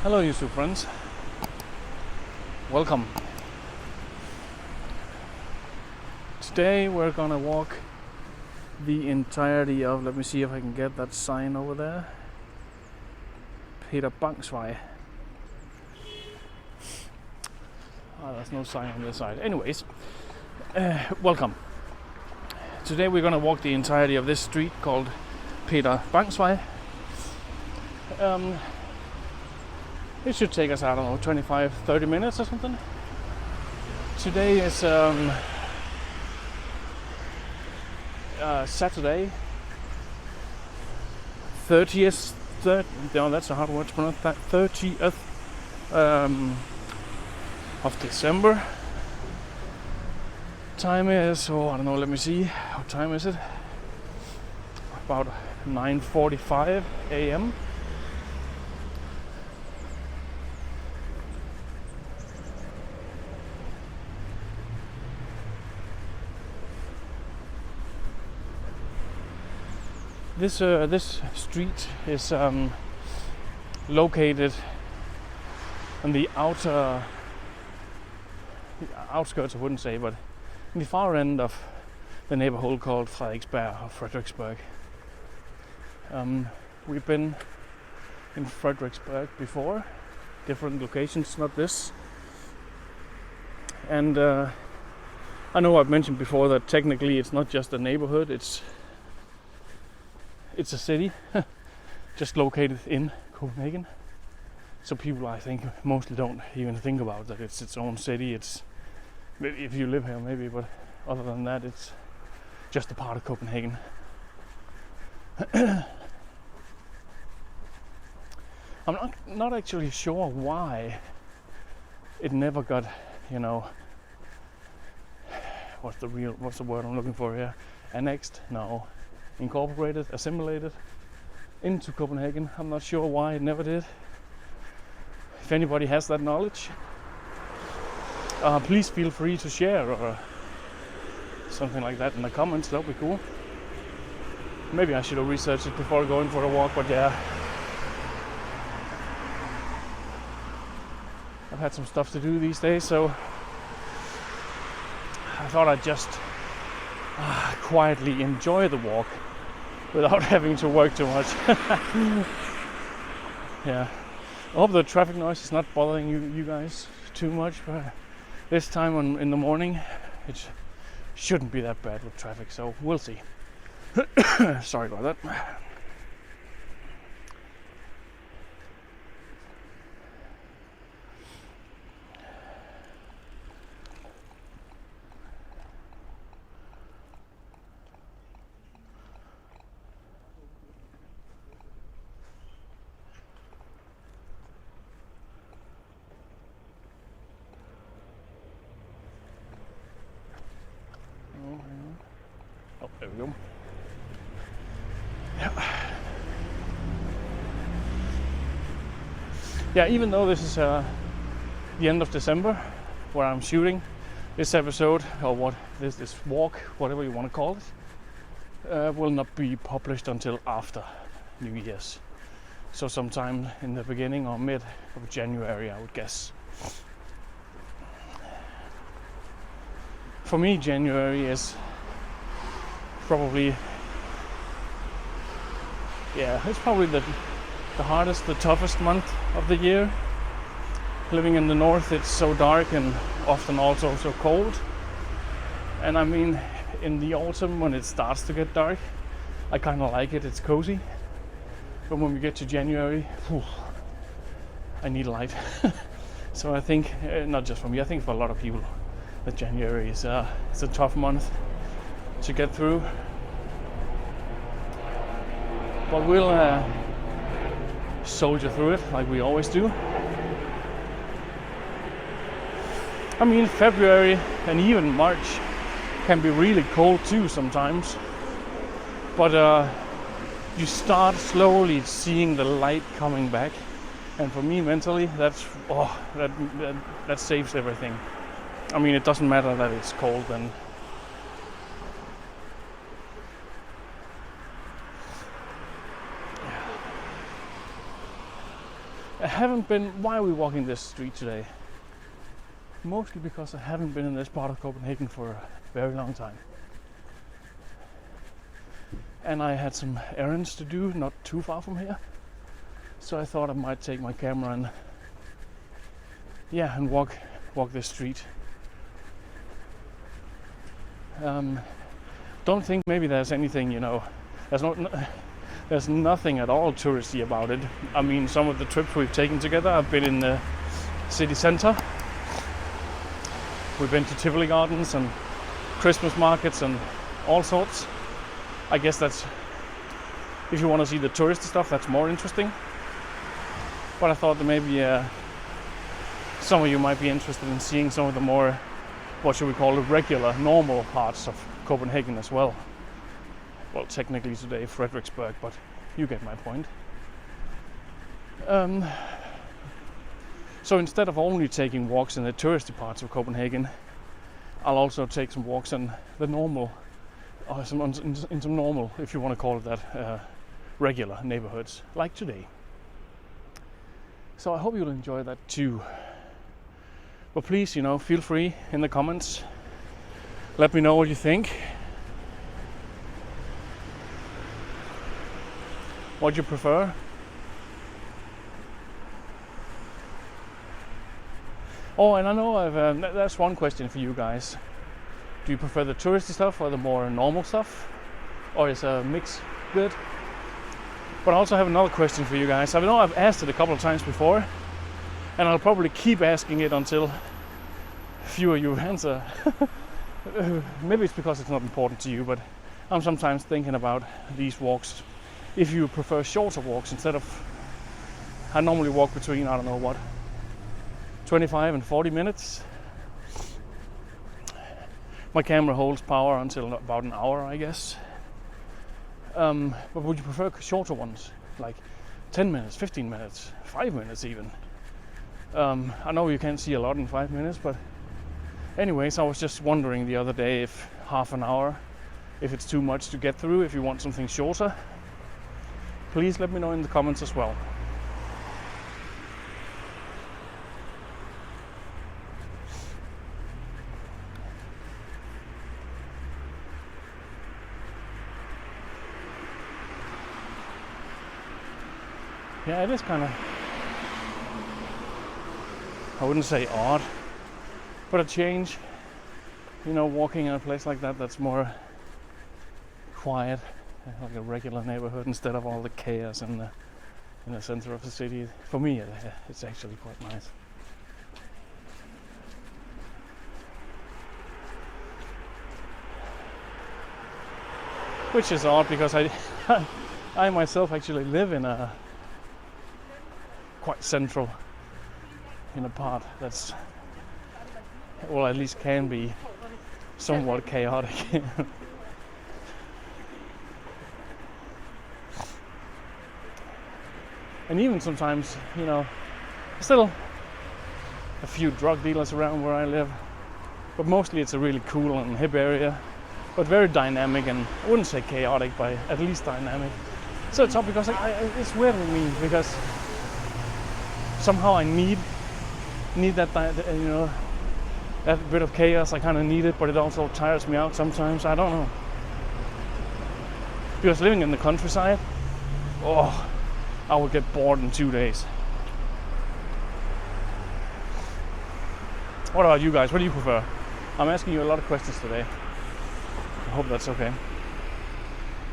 Hello YouTube friends, welcome. Today we're gonna walk the entirety of, let me see if I can get that sign over there, Peter Bangsvej. Oh, there's no sign on this side. Anyways, welcome. Today we're gonna walk the entirety of this street called Peter Bangsvej. It should take us, I don't know, 25-30 minutes or something. Today is Saturday, 30th, no, that's a hard word to pronounce, 30th of December. Time is, I don't know, let me see, what time is it? About 9:45 a.m. This street is located on the outskirts, I wouldn't say, but in the far end of the neighborhood called Frederiksberg or Frederiksberg. We've been in Frederiksberg before, different locations, not this. And I know I've mentioned before that technically it's not just a neighborhood, it's a city, just located in Copenhagen. So people, I think, mostly don't even think about that it's its own city. It's, if you live here maybe, but other than that it's just a part of Copenhagen. I'm not actually sure why it never got, what's the word I'm looking for here? Annexed? No. Incorporated, assimilated into Copenhagen. I'm not sure why it never did. If anybody has that knowledge, please feel free to share or something like that in the comments. That would be cool. Maybe I should have researched it before going for a walk, but yeah. I've had some stuff to do these days, so I thought I'd just quietly enjoy the walk without having to work too much. Yeah, I hope the traffic noise is not bothering you guys too much, but this time in the morning it shouldn't be that bad with traffic, so we'll see. Sorry about that. Oh, there we go. Yeah, even though this is the end of December, where I'm shooting this episode, or this walk, whatever you want to call it, will not be published until after New Year's. So sometime in the beginning or mid of January, I would guess. For me, January is probably, it's probably the hardest, the toughest month of the year. Living in the north, it's so dark and often also so cold. And I mean, in the autumn when it starts to get dark, I kind of like it, it's cozy. But when we get to January, I need light. So I think, not just for me, I think for a lot of people, that January is it's a tough month to get through. But we'll soldier through it like we always do. I mean, February and even March can be really cold too sometimes. But you start slowly seeing the light coming back. And for me mentally, that saves everything. I mean, it doesn't matter that it's cold and I haven't been. Why are we walking this street today? Mostly because I haven't been in this part of Copenhagen for a very long time. And I had some errands to do not too far from here. So I thought I might take my camera and walk this street. Don't think maybe there's anything, there's nothing at all touristy about it. I mean, some of the trips we've taken together, I've been in the city center. We've been to Tivoli Gardens and Christmas markets and all sorts. I guess that's, if you want to see the touristy stuff, that's more interesting. But I thought that maybe some of you might be interested in seeing some of the more, what should we call it, regular, normal parts of Copenhagen as well. Well, technically today Frederiksberg, but you get my point. So instead of only taking walks in the touristy parts of Copenhagen, I'll also take some walks in the normal, or in some normal, if you want to call it that, regular neighborhoods, like today. So I hope you'll enjoy that too. But please, feel free in the comments. Let me know what you think. What you prefer. Oh, and I know that's one question for you guys. Do you prefer the touristy stuff or the more normal stuff? Or is a mix good? But I also have another question for you guys. I know I've asked it a couple of times before, and I'll probably keep asking it until few of you answer. Maybe it's because it's not important to you, but I'm sometimes thinking about these walks. If you prefer shorter walks instead of, I normally walk between, 25 and 40 minutes. My camera holds power until about an hour, I guess. But would you prefer shorter ones, like 10 minutes, 15 minutes, 5 minutes even? I know you can't see a lot in 5 minutes, but anyways, I was just wondering the other day if half an hour, if it's too much to get through, if you want something shorter. Please let me know in the comments as well. Yeah, it is kind of, I wouldn't say odd, but a change. Walking in a place like that that's more quiet, like a regular neighborhood, instead of all the chaos in the center of the city. For me, it's actually quite nice. Which is odd because I myself actually live in a quite central, in a part that's, well, at least can be somewhat chaotic. And even sometimes, still a few drug dealers around where I live, but mostly it's a really cool and hip area, but very dynamic, and I wouldn't say chaotic, but at least dynamic. So it's odd because it's weird with me, because somehow I need that, that bit of chaos. I kind of need it, but it also tires me out sometimes. I don't know. Because living in the countryside, I would get bored in 2 days. What about you guys? What do you prefer? I'm asking you a lot of questions today. I hope that's okay.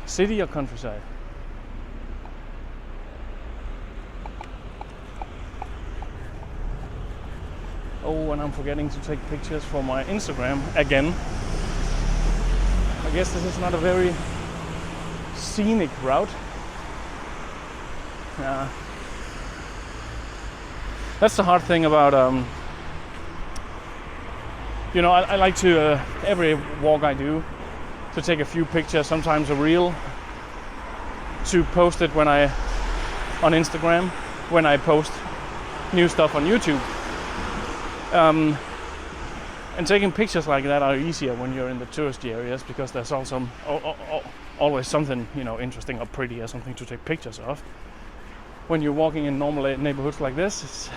City or countryside? Oh, and I'm forgetting to take pictures for my Instagram again. I guess this is not a very scenic route. Yeah. That's the hard thing about, I like to, every walk I do, to take a few pictures, sometimes a reel, to post it on Instagram, when I post new stuff on YouTube. And taking pictures like that are easier when you're in the touristy areas, because there's always something, interesting or pretty or something to take pictures of. when you're walking in normal neighborhoods like this,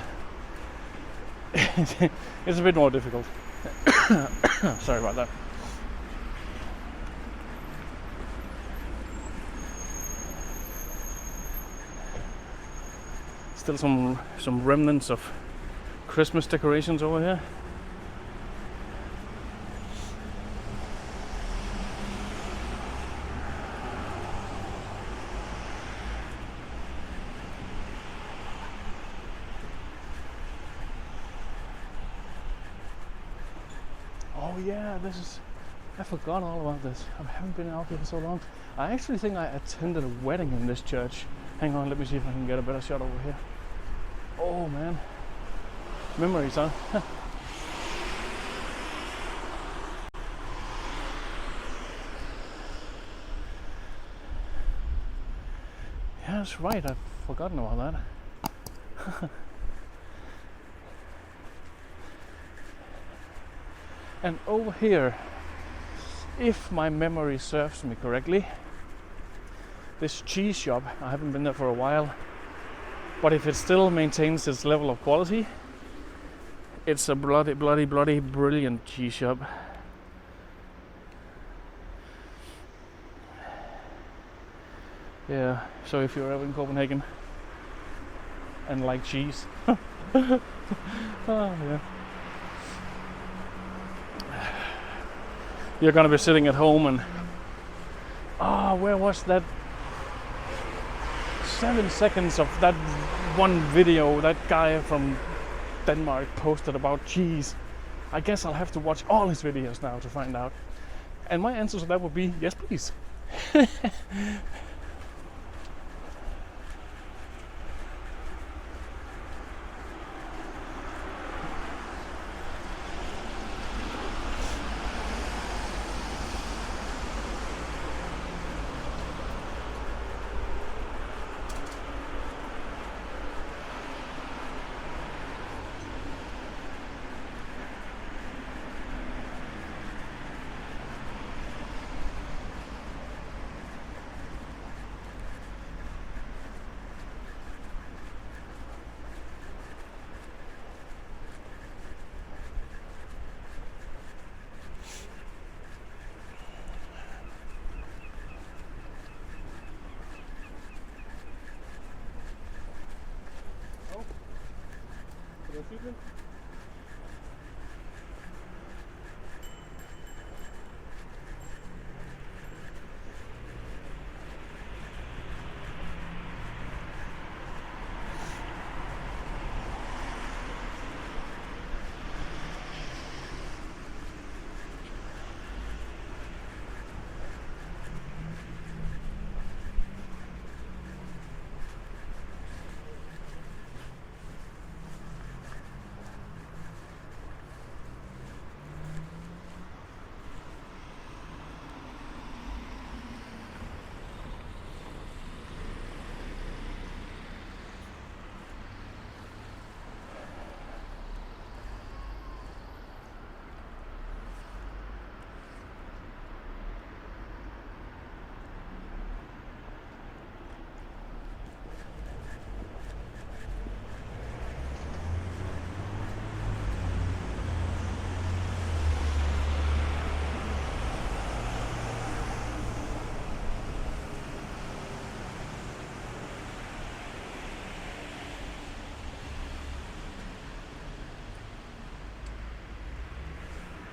it's a bit more difficult. Sorry about that. Still some remnants of Christmas decorations over here. Oh yeah, I forgot all about this. I haven't been out here for so long. I actually think I attended a wedding in this church. Hang on, let me see if I can get a better shot over here. Oh man. Memories, huh? Yeah, that's right. I've forgotten about that. And over here, if my memory serves me correctly, this cheese shop, I haven't been there for a while, but if it still maintains its level of quality, it's a bloody brilliant cheese shop. Yeah, so if you're ever in Copenhagen and like cheese, oh yeah, you're gonna be sitting at home and where was that 7 seconds of that one video that guy from Denmark posted about cheese? I guess I'll have to watch all his videos now to find out. And my answer to that would be yes, please.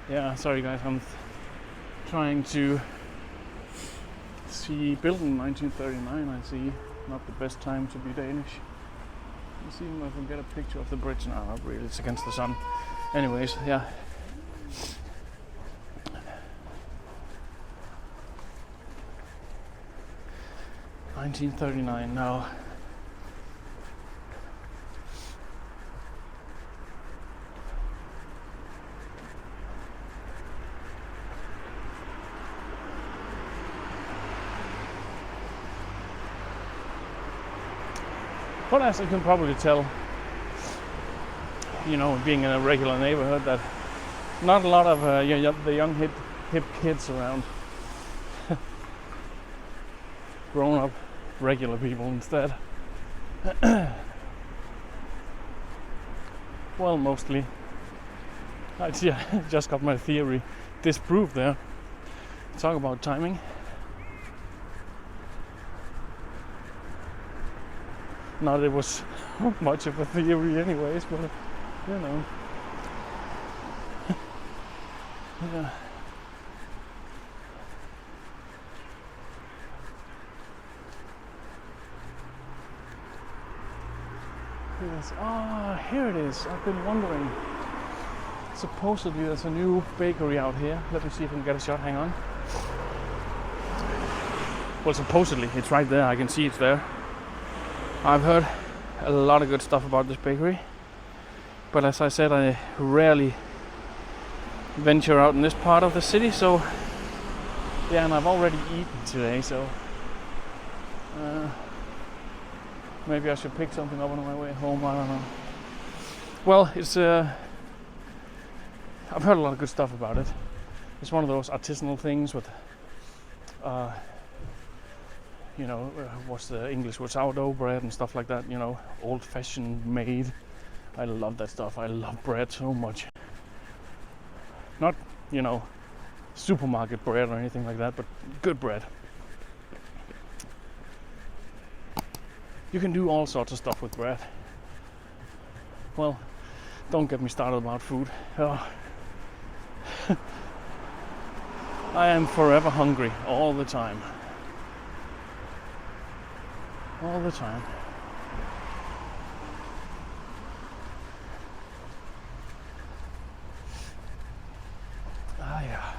Yeah, sorry guys, I'm trying to see building 1939. I see, not the best time to be Danish. Let's see if I can get a picture of the bridge. No, not really, it's against the sun. Anyways, yeah. $1939 now. But as you can probably tell, you know, being in a regular neighborhood, that not a lot of the young hip kids around. Grown up regular people instead. Well, mostly. I just got my theory disproved there. Talk about timing. Not it was much of a theory anyways, but you know. Yeah. Yes. Ah, here it is. I've been wondering. Supposedly there's a new bakery out here. Let me see if I can get a shot. Hang on. Well, supposedly it's right there. I can see it's there. I've heard a lot of good stuff about this bakery, but as I said, I rarely venture out in this part of the city, so yeah, and I've already eaten today, so maybe I should pick something up on my way home. I don't know. Well, it's I've heard a lot of good stuff about it. It's one of those artisanal things with you know, what's the English word, sourdough bread and stuff like that, you know, old-fashioned made. I love that stuff. I love bread so much. Not, you know, supermarket bread or anything like that, but good bread. You can do all sorts of stuff with bread. Well, don't get me started about food. Oh. I am forever hungry all the time. All the time. Ah, yeah.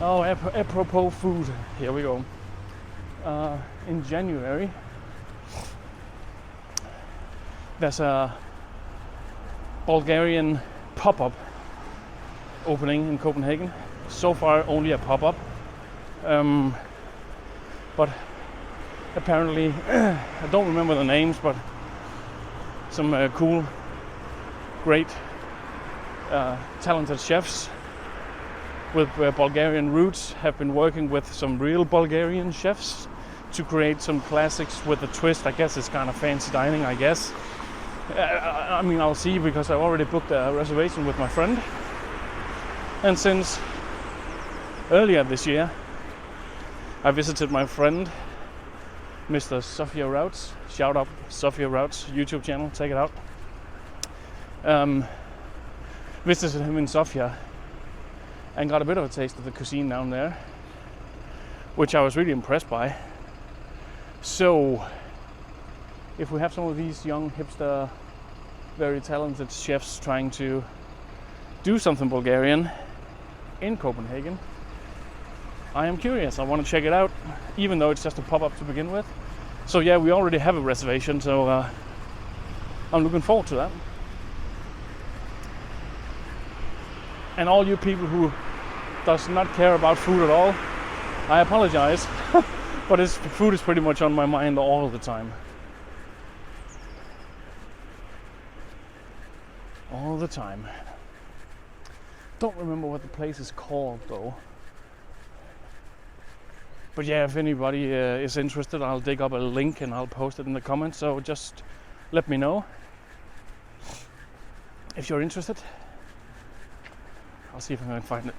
Oh, apropos food. Here we go. In January, there's a Bulgarian pop-up opening in Copenhagen. So far only a pop-up, but apparently I don't remember the names, but some cool, great, talented chefs with Bulgarian roots have been working with some real Bulgarian chefs to create some classics with a twist. I guess it's kind of fancy dining, I guess. I mean, I'll see, because I already booked a reservation with my friend. And since earlier this year, I visited my friend, Mr. Sofia Routes. Shout out Sofia Routes YouTube channel, check it out. Visited him in Sofia and got a bit of a taste of the cuisine down there, which I was really impressed by. So, if we have some of these young hipster, very talented chefs trying to do something Bulgarian in Copenhagen, I am curious. I want to check it out, even though it's just a pop-up to begin with. So yeah, we already have a reservation, so I'm looking forward to that. And all you people who does not care about food at all, I apologize, but food is pretty much on my mind all the time. All the time. Don't remember what the place is called though. But yeah, if anybody is interested, I'll dig up a link and I'll post it in the comments. So just let me know if you're interested. I'll see if I can find it.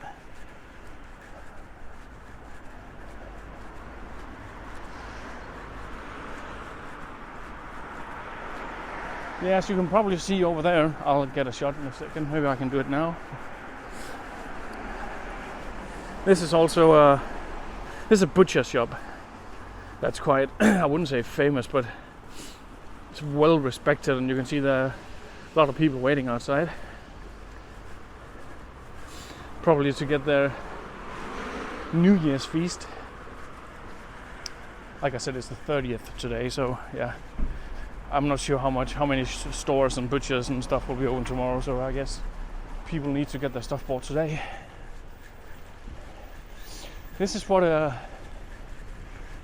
Yeah, as you can probably see over there, I'll get a shot in a second. Maybe I can do it now. This is also this is a butcher shop. That's quite, I wouldn't say famous, but it's well respected, and you can see there are a lot of people waiting outside. Probably to get their New Year's feast. Like I said, it's the 30th today, so yeah. I'm not sure how many stores and butchers and stuff will be open tomorrow, so I guess people need to get their stuff bought today. This is what is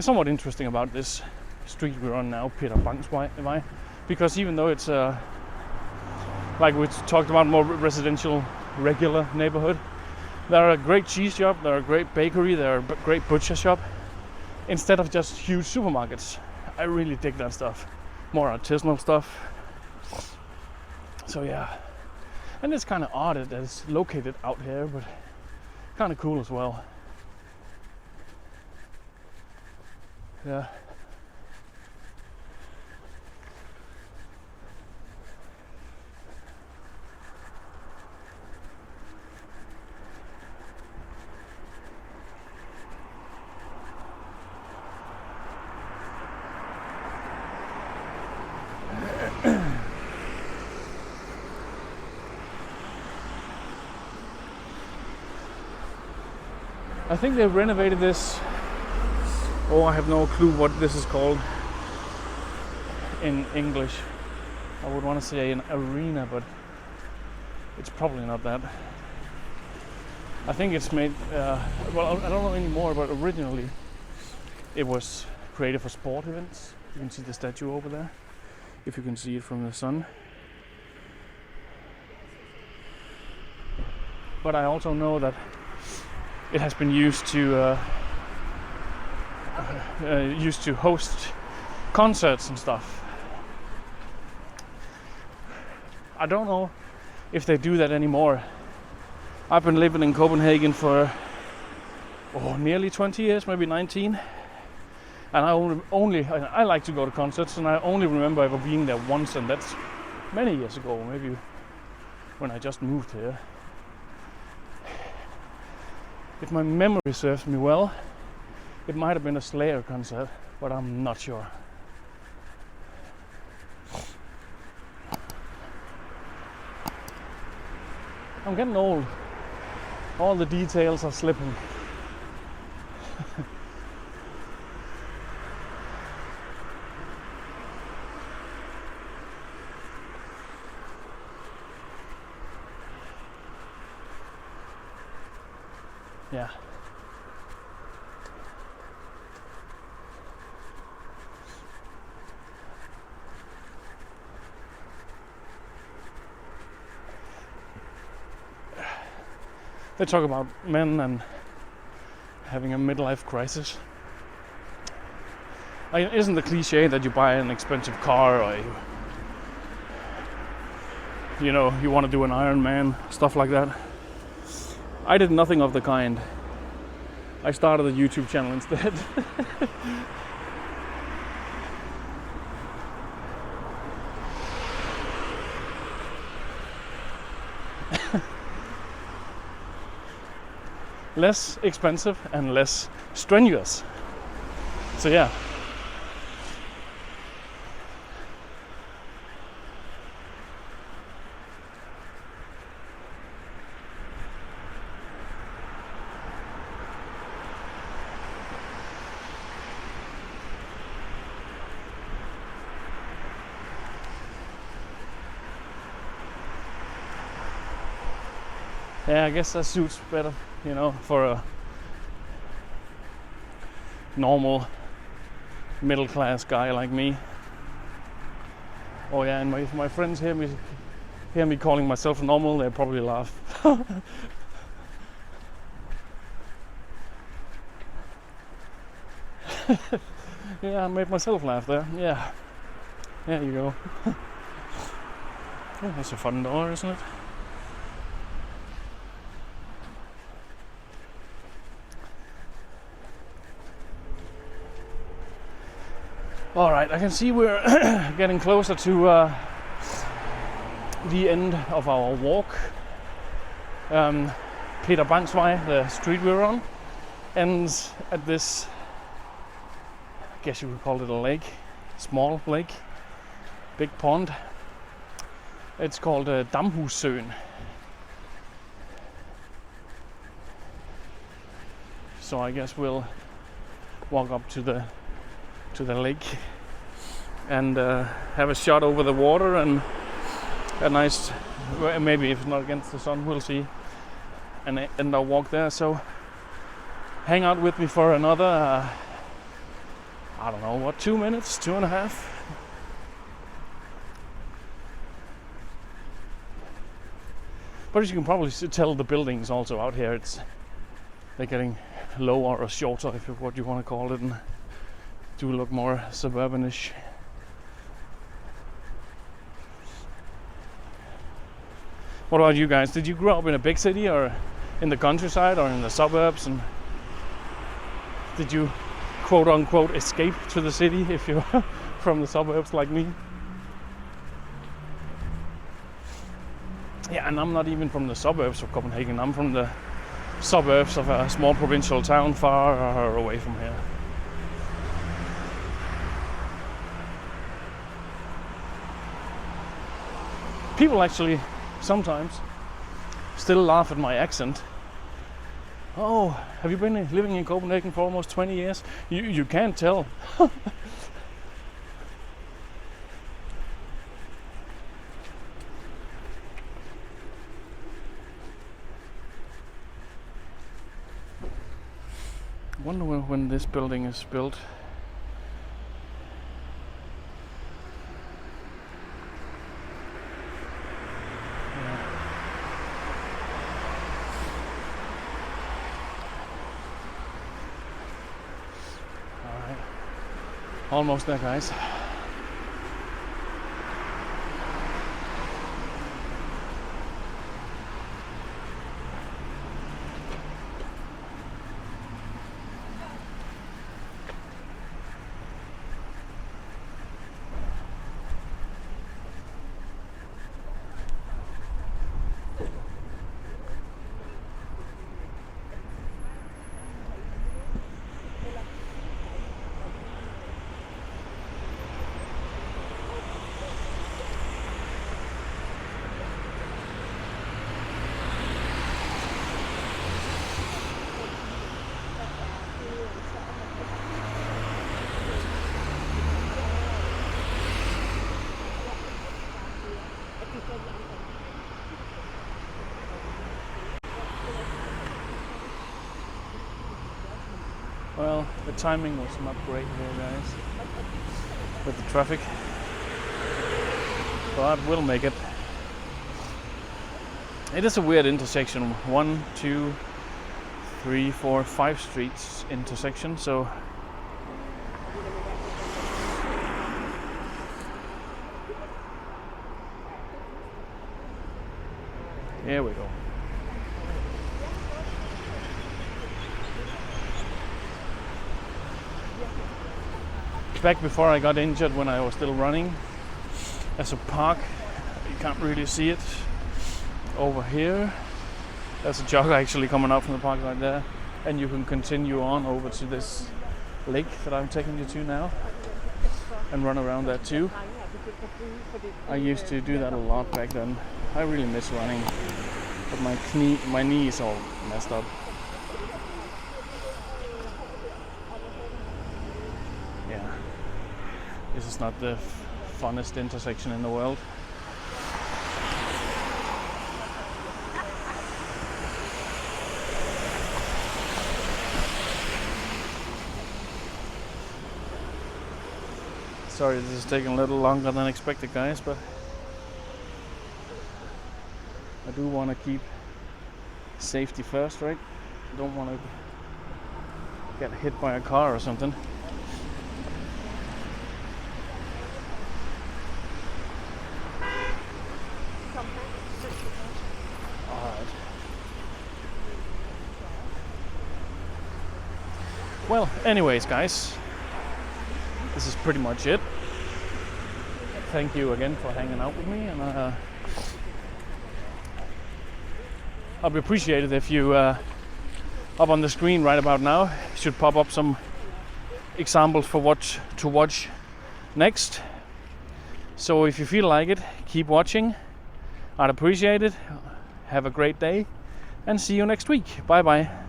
somewhat interesting about this street we're on now, Peter Bangsvej, because even though it's like we talked about, more residential, regular neighborhood, They're a great cheese shop, they're a great bakery, they're a great butcher shop. Instead of just huge supermarkets. I really dig that stuff. More artisanal stuff. So yeah. And it's kind of odd that it's located out here, but kind of cool as well. Yeah. I think they renovated this. Oh, I have no clue what this is called in English. I would want to say an arena, but it's probably not that. I think it's made, well, I don't know anymore, but originally it was created for sport events. You can see the statue over there, if you can see it from the sun. But I also know that it has been used to host concerts and stuff. I don't know if they do that anymore. I've been living in Copenhagen for nearly 20 years, maybe 19. And I like to go to concerts, and I only remember ever being there once, and that's many years ago, maybe when I just moved here. If my memory serves me well, it might have been a Slayer concert, but I'm not sure. I'm getting old. All the details are slipping. Yeah. They talk about men and having a midlife crisis. Isn't the cliche that you buy an expensive car, or you want to do an Ironman, stuff like that? I did nothing of the kind. I started a YouTube channel instead. Less expensive and less strenuous. So yeah. Yeah, I guess that suits better, for a normal middle class guy like me. Oh yeah, and if my friends hear me calling myself normal, they'll probably laugh. Yeah, I made myself laugh there. Yeah, there you go. Yeah, that's a fun door, isn't it? All right, I can see we're getting closer to the end of our walk. Peter Bangsvej, the street we're on, ends at this, I guess you would call it a lake, small lake, big pond. It's called Damhussøen. So I guess we'll walk up to the lake and have a shot over the water and a nice, maybe if it's not against the sun, we'll see, and end our walk there. So hang out with me for another I don't know, 2 minutes, 2.5. But as you can probably tell, the buildings also out here, they're getting lower or shorter, if what you want to call it, and do look more suburbanish. What about you guys? Did you grow up in a big city or in the countryside or in the suburbs? And did you quote unquote escape to the city if you're from the suburbs like me? Yeah, and I'm not even from the suburbs of Copenhagen. I'm from the suburbs of a small provincial town far away from here. People actually sometimes still laugh at my accent. Oh, have you been living in Copenhagen for almost 20 years? You can't tell. I wonder when this building is built. Almost there, guys. Well, the timing was not great here, guys, with the traffic, but we'll make it. It is a weird intersection. 1, 2, 3, 4, 5 streets intersection, so here we go. Back before I got injured, when I was still running, there's a park. You can't really see it over here. There's a jogger actually coming out from the park right there, and you can continue on over to this lake that I'm taking you to now and run around that too. I used to do that a lot back then. I really miss running, but my knee is all messed up. Yeah, this is not the funnest intersection in the world. Sorry, this is taking a little longer than expected, guys, but I do want to keep safety first, right? Don't want to get hit by a car or something. Alright. Well, anyways, guys, this is pretty much it. Thank you again for hanging out with me, and I'll be appreciated if you up on the screen right about now should pop up some examples for what to watch next. So if you feel like it, keep watching. I'd appreciate it. Have a great day and see you next week. Bye bye.